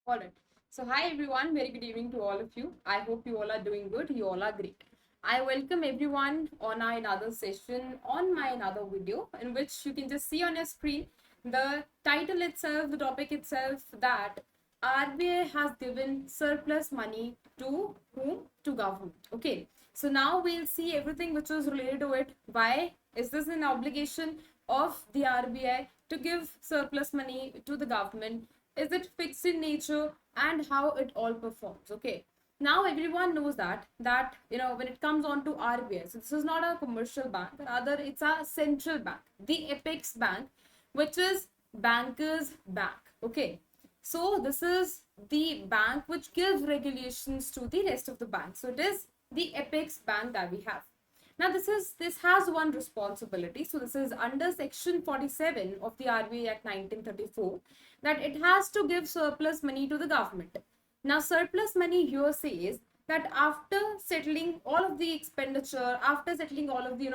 All right. So, hi everyone. Very good evening to all of you. I hope you all are doing good. You all are great. I welcome everyone on our another session on my another video in which you can just see on your screen the title itself, the topic itself that RBI has given surplus money to whom? To government. Okay. So now we'll see everything which was related to it. Why is this an obligation of the RBI to give surplus money to the government? Is it fixed in nature and how it all performs? Okay. Now everyone knows that when it comes on to RBI, so this is not a commercial bank, rather it's a central bank, the apex bank, which is bankers bank. Okay. So this is the bank which gives regulations to the rest of the banks. So it is the apex bank that we have. Now this has one responsibility. So this is under section 47 of the RBI Act 1934, that it has to give surplus money to the government. Now surplus money here says that after settling all of the expenditure, after settling all of the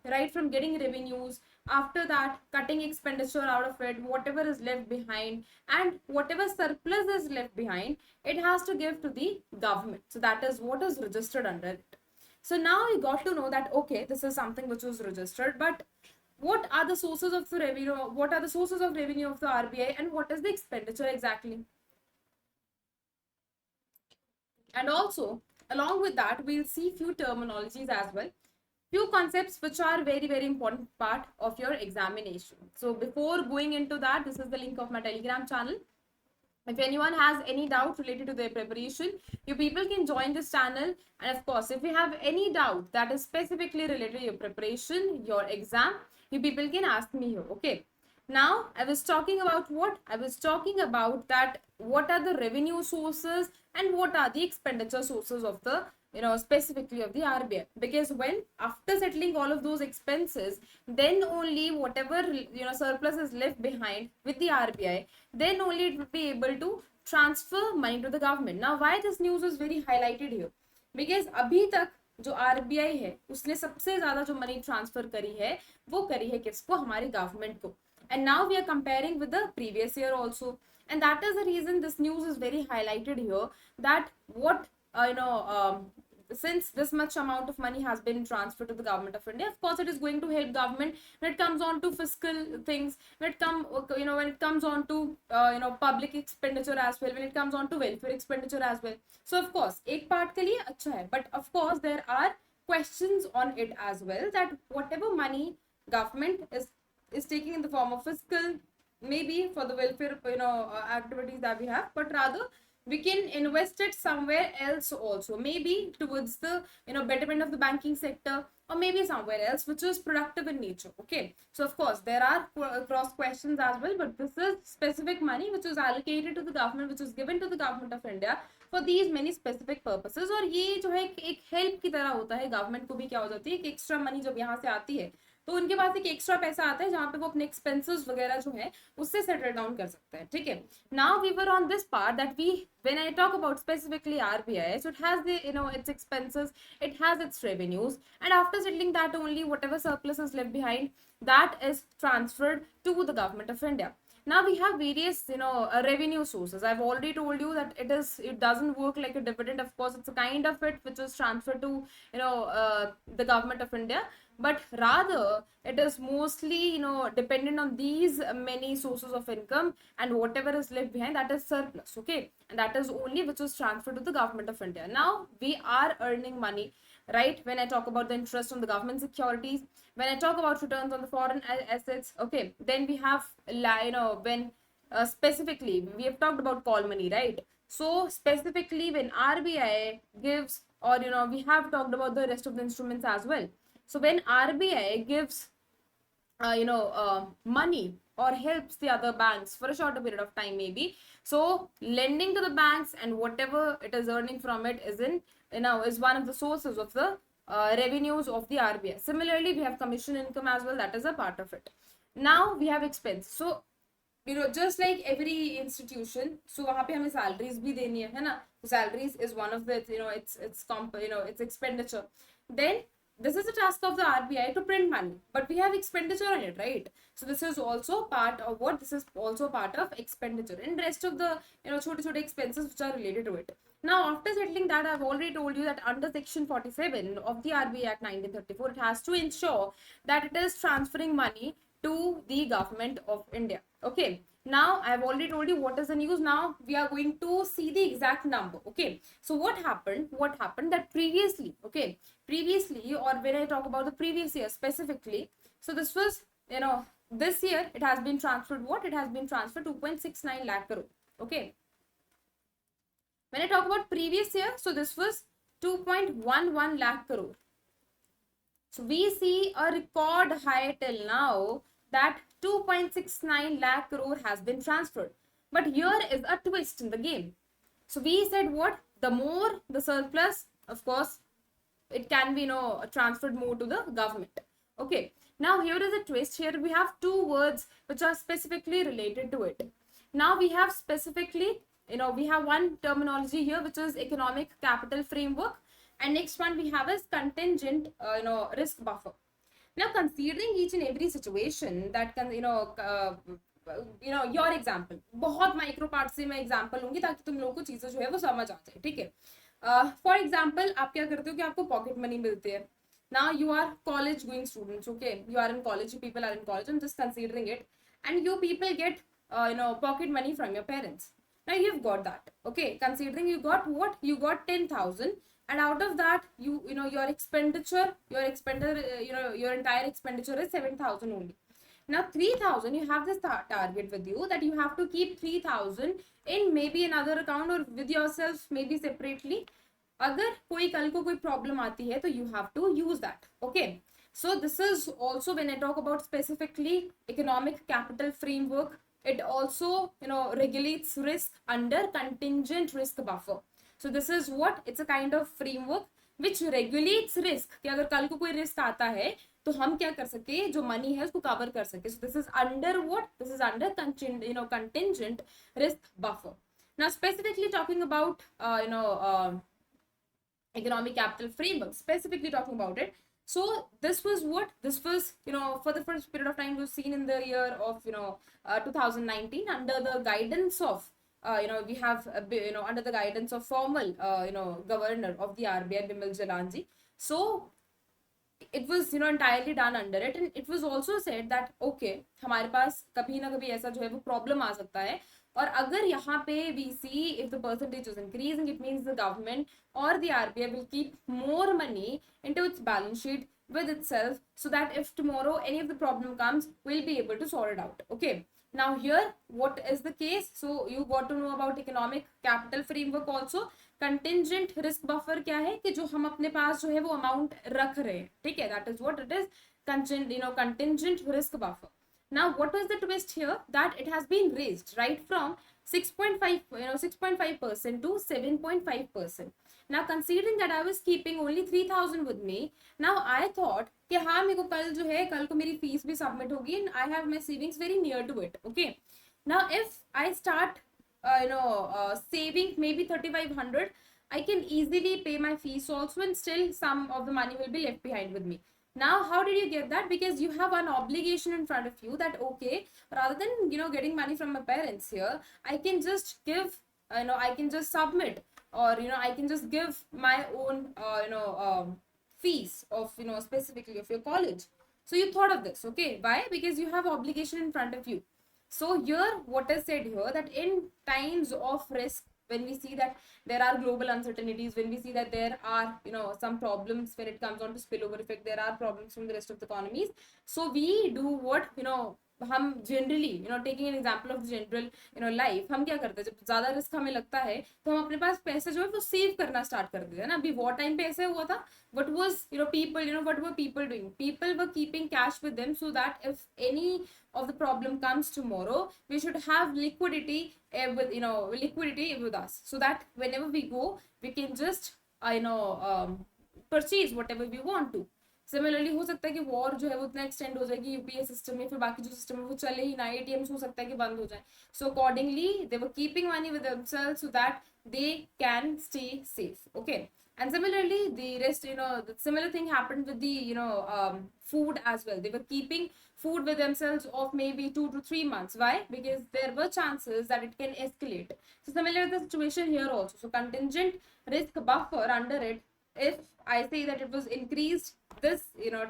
right from getting revenues, after that cutting expenditure out of it, whatever is left behind and whatever surplus is left behind, it has to give to the government. So that is what is registered under it. So now we got to know that okay, this is something which was registered, but what are the sources of the revenue? What are the sources of revenue of the RBI, and what is the expenditure exactly? And also, along with that, we'll see few terminologies as well, few concepts which are very important part of your examination. So before going into that, this is the link of my Telegram channel. If anyone has any doubt related to their preparation, you people can join this channel. And of course, if you have any doubt that is specifically related to your preparation, your exam, you people can ask me here. Okay. Now, I was talking about what? I was talking about that what are the revenue sources and what are the expenditure sources of the specifically of the RBI, because when after settling all of those expenses, then only whatever surplus is left behind with the RBI, then only it will be able to transfer money to the government. Now why this news is very highlighted here, because अभी तक जो RBI है उसने सबसे ज्यादा जो money transfer करी है वो करी है किसको? हमारे गवर्नमेंट को. And now we are comparing with the previous year also, and that is the reason this news is very highlighted here, that what since this much amount of money has been transferred to the government of India, of course it is going to help government when it comes on to fiscal things, when it comes on to public expenditure as well, when it comes on to welfare expenditure as well. So of course एक part के लिए अच्छा है, but of course there are questions on it as well, that whatever money government is taking in the form of fiscal, maybe for the welfare activities that we have, but rather we can invest it somewhere else also, maybe towards the betterment of the banking sector, or maybe somewhere else which is productive in nature. Okay, so of course there are cross questions as well, but this is specific money which is allocated to the government, which is given to the government of India for these many specific purposes. और ये जो है एक help की तरह होता है, government को भी क्या हो जाती है कि एक्स्ट्रा मनी जब यहाँ से आती है तो उनके पास एक एक्स्ट्रा पैसा आता है जहां पे वो अपने एक्सपेंसेस वगैरह जो है उससे सेटल डाउन कर सकते हैं. ठीक है. Now we were on this part that we when I talk about specifically RBI, so it has the its expenses, it has its revenues, and after settling that only whatever surplus is left behind, that is transferred to the government of India. Now we have various revenue sources. I've already told you that it doesn't work like a dividend. Of course it's a kind of it which is transferred to the government of India, but rather it is mostly dependent on these many sources of income, and whatever is left behind, that is surplus. Okay, and that is only which is transferred to the government of India. Now we are earning money, right? When I talk about the interest on the government securities, when I talk about returns on the foreign assets, okay, then we have when specifically we have talked about call money, right? So specifically when RBI gives, or we have talked about the rest of the instruments as well. So when RBI gives money or helps the other banks for a shorter period of time, maybe, so lending to the banks and whatever it is earning from it is one of the sources of the revenues of the RBI. Similarly, we have commission income as well, that is a part of it. Now we have expense. So just like every institution, so वहाँ पे हमें salaries भी देनी है ना? So salaries is one of the it's expenditure. Then this is the task of the RBI to print money, but we have expenditure on it, right? So this is also part of what? This is also part of expenditure and rest of the, छोटे expenses which are related to it. Now, after settling that, I've already told you that under Section 47 of the RBI Act 1934, it has to ensure that it is transferring money to the government of India. Okay. Now, I've already told you what is the news. Now, we are going to see the exact number. Okay. So, what happened? What happened that previously, okay, previously, or when I talk about the previous year specifically, so this was, this year it has been transferred what? It has been transferred 2.69 lakh crore. Okay. When I talk about previous year, so this was 2.11 lakh crore. So we see a record high till now that 2.69 lakh crore has been transferred. But here is a twist in the game. So we said what? The more the surplus, of course, it can be, transferred more to the government. Okay. Now here is a twist. Here we have two words which are specifically related to it. Now we have specifically, we have one terminology here which is economic capital framework, and next one we have is contingent, risk buffer. Now considering each and every situation that can, your example, बहुत micro part से मैं example लूंगी ताकि तुम लोगों को चीजें जो है वो समझ आ जाए, ठीक है. फॉर एग्जांपल आप क्या करते हो कि आपको पॉकेट मनी मिलती है. Now you are college going students, okay, you are in college, you people are in college, I'm just considering it, and you people get pocket money from your parents. Now you've got that, okay, considering you got what? You got 10,000, and out of that your expenditure, your entire expenditure is 7,000 only. Now 3,000, you have this target with you that you have to keep 3,000 in maybe another account or with yourself, maybe separately. अगर कोई कल को कोई problem आती है तो you have to use that. Okay. So this is also when I talk about specifically economic capital framework, it also regulates risk under contingent risk buffer. So this is what? It's a kind of framework which regulates risk कि अगर कल को कोई risk आता है तो हम क्या कर सके, जो मनी है उसको कवर कर सके. So this is under what? This is under contingent risk buffer. Now specifically talking about economic capital framework, specifically talking about it. So this was what? This was, for the first period of time was seen in the year of 2019 under the guidance of we have under the guidance of formal governor of the RBI, Bimal Jalan ji. So it was entirely done under it, and it was also said that okay, हमारे पास कभी ना कभी ऐसा जो है वो problem आ सकता है, और अगर यहाँ पे we see if the percentage is increasing, it means the government or the RBI will keep more money into its balance sheet with itself, so that if tomorrow any of the problem comes, we'll be able to sort it out. Okay. Now here what is the case? So you got to know about economic capital framework also. Contingent risk buffer क्या है कि जो हम अपने पास जो है वो amount रख रहे हैं, ठीक है, that is what it is contingent risk buffer. Now what was the twist here? That it has been raised right from 6.5% to 7.5%. Now considering that I was keeping only 3,000 with me, now I thought कि हाँ मेरे को कल जो है, कल को मेरी फीस भी सबमिट होगी, and I have my savings very near to it. Okay. Now if I start saving maybe 3,500, I can easily pay my fees also, and still some of the money will be left behind with me. Now how did you get that? Because you have an obligation in front of you that okay, rather than getting money from my parents here, I can just give I can just submit, or I can just give my own fees of specifically of your college. So you thought of this. Okay. Why? Because you have obligation in front of you. So here what is said here, that in times of risk, when we see that there are global uncertainties, when we see that there are some problems when it comes on to spillover effect, there are problems from the rest of the economies, so we do what हम generally taking an example of general life, हम क्या करते हैं जब ज्यादा risk हमें लगता है तो हम अपने पास पैसे जो है वो सेव करना स्टार्ट कर देते हैं ना. अभी वॉर टाइम पे ऐसे हुआ था. what was people what were people doing? People were keeping cash with them so that if any of the problem comes tomorrow, we should have liquidity with us, so that whenever we go we can just purchase whatever we want to. Similarly हो सकता है कि war जो है वो इतना extend हो जाए कि यूपीए सिस्टम में फिर बाकी जो सिस्टम है वो चले ही ना, एटीएम्स हो सकता है कि बंद हो जाए. So accordingly they were keeping money with themselves so that they can stay safe. Okay. And similarly, the rest, the similar thing happened with the, food as well. They were keeping food with themselves of maybe 2 to 3 months. Why? Because there were chances that it can escalate. So similar the situation here also. So contingent risk buffer under it, if I say that it was increased this,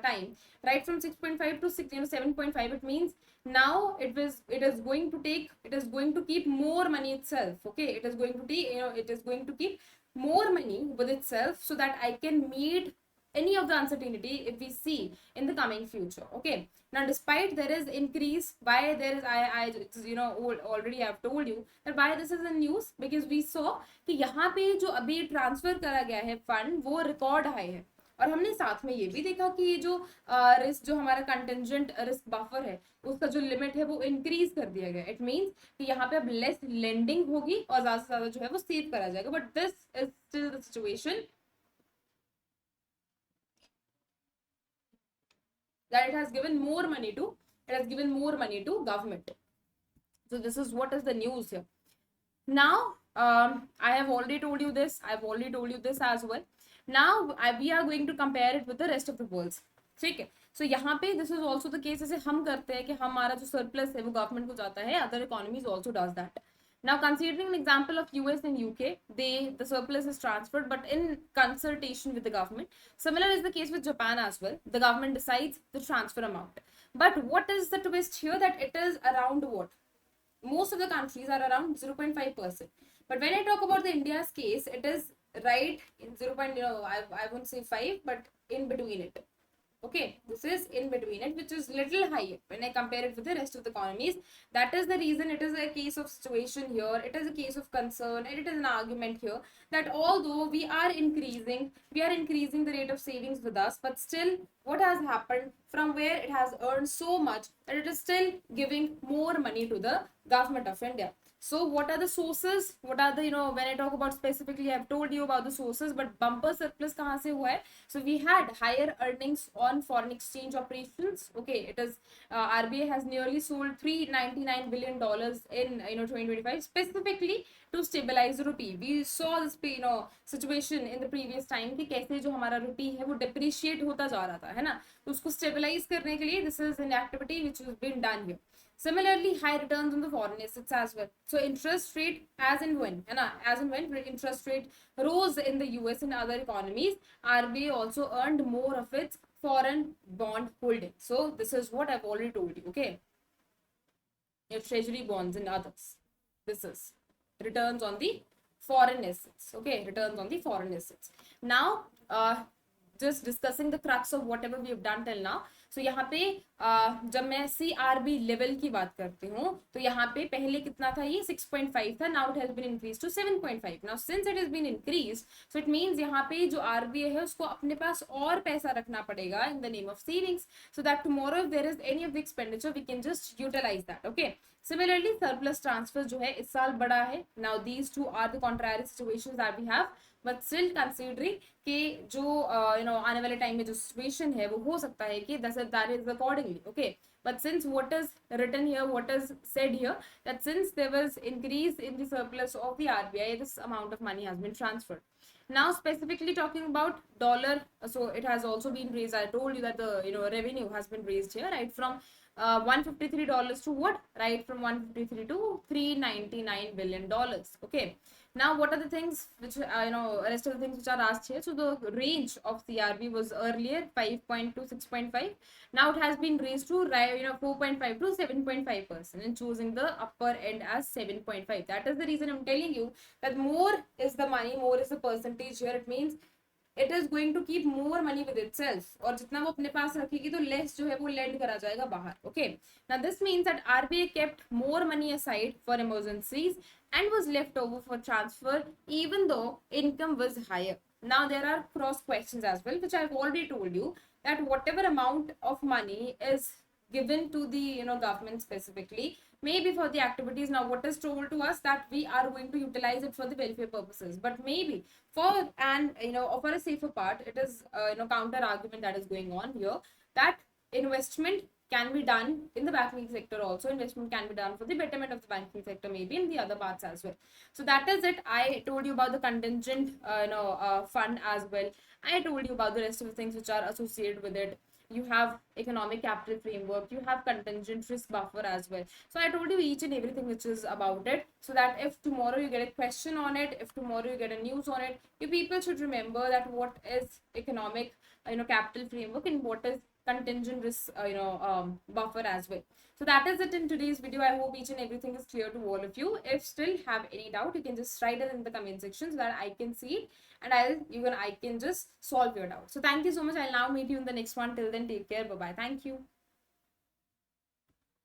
time, right, from 6.5 to 6, 7.5, it means now it is going to keep more money itself. Okay, it is going to be, it is going to keep more money with itself, so that I can meet any of the uncertainty if we see in the coming future. Okay, now despite there is increase, why there is, I already have told you that why this is in news, because we saw कि यहाँ पे जो अभी transfer करा गया है fund वो record high है, और हमने साथ में ये भी देखा कि ये जो रिस्क, जो हमारा कंटेंजेंट रिस्क बफर है, उसका जो लिमिट है वो इंक्रीज कर दिया गया. इट मींस कि यहाँ पे अब लेस लेंडिंग होगी और ज्यादा से ज्यादा जो है वो सेव करा जाएगा. But this is still the situation that it has given more money to government. So this is what is the news here. Now I have already told you this as well. Now we are going to compare it with the rest of the world. ठीक है. So यहाँ पे this is also the case, जैसे हम करते हैं कि हमारा जो surplus है वो गवर्नमेंट को जाता है, other economies also does that. Now considering an example of US and UK, the surplus is transferred but in consultation with the government. Similar is the case with Japan as well. The government decides the transfer amount. But what is the twist here, that it is around what? Most of the countries are around 0.5%. But when I talk about the India's case, it is right in 0. I won't say 5, but in between it. Okay, this is in between it, which is little higher when I compare it with the rest of the economies. That is the reason it is a case of situation here. It is a case of concern, and it is an argument here that although we are increasing the rate of savings with us, but still what has happened, from where it has earned so much that it is still giving more money to the government of India. So what are the sources? What are the, when I talk about specifically, I've told you about the sources, but bumper surplus kahan se hua hai? So we had higher earnings on foreign exchange operations. Okay, it is RBI has nearly sold $399 billion in 2025 specifically to stabilize the rupee. We saw this situation in the previous time कि कैसे जो हमारा rupee है वो depreciate होता जा रहा था, है ना? तो उसको stabilize करने के लिए this is an activity which has been done here. Similarly, high returns on the foreign assets as well. So interest rate as and when interest rate rose in the US and other economies, RBI also earned more of its foreign bond holding. So this is what I've already told you. Okay, your treasury bonds and others. This is returns on the foreign assets. Okay, returns on the foreign assets. Now, just discussing the crux of whatever we have done till now. So यहाँ पे जब मैं CRB level की बात करती हूँ तो यहाँ पे पहले कितना था, ये 6.5 था. Now it has been increase to 7.5. Now since it has been increase, so it means यहाँ पे जो RBI है उसको अपने पास और पैसा रखना पड़ेगा in the name of savings, so that tomorrow if there is any of the expenditure we can just utilise that. Okay, similarly surplus transfer जो है इस साल बढ़ा है. Now these two are the contrary situations that we have, but still considering कि जो आने वाले टाइम में जो सिचुएशन है वो हो सकता है कि that is accordingly. Okay, but since what is written here, what is said here, that since there was increase in the surplus of the RBI, this amount of money has been transferred. Now specifically talking about dollar, so it has also been raised. I told you that the revenue has been raised here, right, from $153 to what, right, from 153 to $399 billion. Okay, now what are the things which rest of the things which are asked here? So the range of CRB was earlier 5.2 to 6.5. Now it has been raised to 4.5 to 7.5%, and choosing the upper end as 7.5. That is the reason I'm telling you that more is the money, more is the percentage here. It means it is going to keep more money with itself, और जितना वो अपने पास रखेगी तो less जो है वो lend करा जाएगा बाहर. Okay, now this means that RBI kept more money aside for emergencies and was left over for transfer even though income was higher. Now there are cross questions as well, which I've already told you, that whatever amount of money is given to the government specifically, maybe for the activities. Now what is told to us that we are going to utilize it for the welfare purposes, but maybe for a safer part, it is counter argument that is going on here, that investment can be done in the banking sector also. Investment can be done for the betterment of the banking sector, maybe in the other parts as well. So that is it. I told you about the contingent fund as well. I told you about the rest of the things which are associated with it. You have economic capital framework, you have contingent risk buffer as well. So I told you each and everything which is about it, so that if tomorrow you get a question on it, if tomorrow you get a news on it, you people should remember that what is economic capital framework and what is contingent risk buffer as well. So that is it in today's video. I hope each and everything is clear to all of you. If still have any doubt, you can just write it in the comment section so that I can see it, and I can just solve your doubt. So thank you so much. I'll now meet you in the next one. Till then, take care. Bye bye. Thank you.